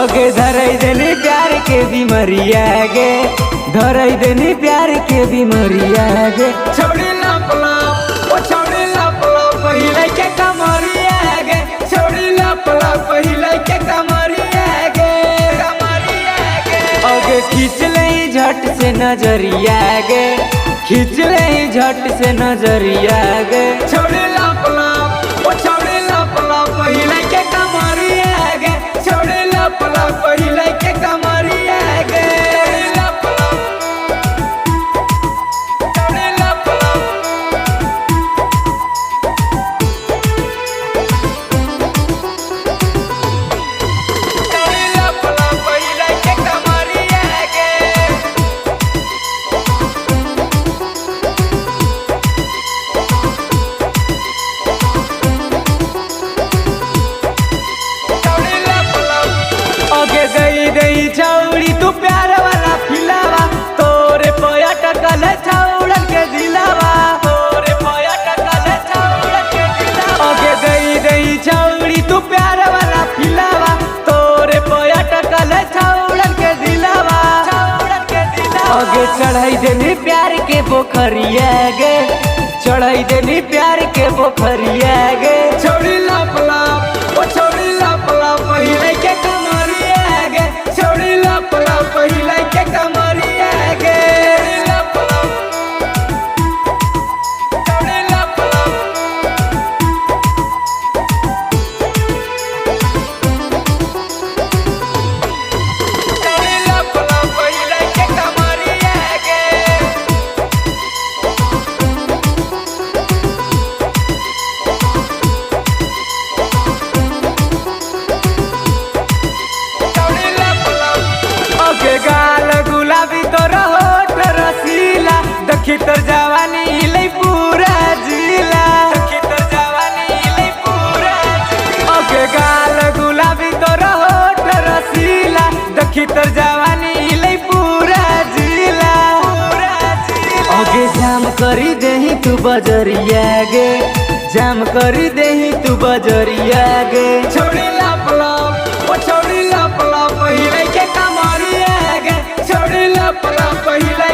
अगे धरई देनी प्यार के बीमारिया गे, धरई देनी प्यार के बीमारिया गे। छोड़ी लप लप ओ छोड़ी लप लप पहिले के कमरिया गे, छोड़ी लप लप पहिले के कमरिया गे, कमरिया गे। अगे खींच ले झट से नजरिया गे, खींच ले झट से नजरिया गे। छोड़ी लप लप ओ छोड़ी लप लप पहिले के कमरिया गे, छोड़ी लप लप पहिले के कमरिया गे। लप लप छोड़ी लप लप छोड़ी लप लप पहिले के कमरिया गे। छोड़ी लप लप अगे गई गई छौड़ी तू प्यार वाला फिलावा, तोरे पयटकल छौड़न के दिलावा, तोरे पयटकल छौड़न के दिलावा। अगे गई गई छौड़ी तू प्यार वाला फिलावा, तोरे पयटकल छौड़न के दिलावा, छौड़न के दिलावा। अगे चढ़ाई देनी प्यार के पोखरिया गे, चढ़ाई देनी प्यार के पोखरिया गे। छोड़ी लप लप ओ छोड़ी लप लप पहिले के कमरिया गे, छोड़ी लप लप पहिले के कमरिया गे। लप लप छोड़ी लप लप छोड़ी लप लप पहिले के कमरिया गे। छोड़ी लप लप अगे गाल गुलाबी तोर होठ रसीला, देखी तोर जवानी हिलै पूरा जिला, देखी तोर जवानी हिलै पूरा जिला। अगे गाल गुलाबी तोर होठ रसीला, देखी तोर जवानी हिलै पूरा जिला, पूरा जिला। अगे जाम करी देही तू बजरिया गे, जाम करी देही तू बजरिया गे। छोड़ी लप लप ओ छोड़ी लप लप पहिले के कमरिया गे, छोड़ी लप लप पहिले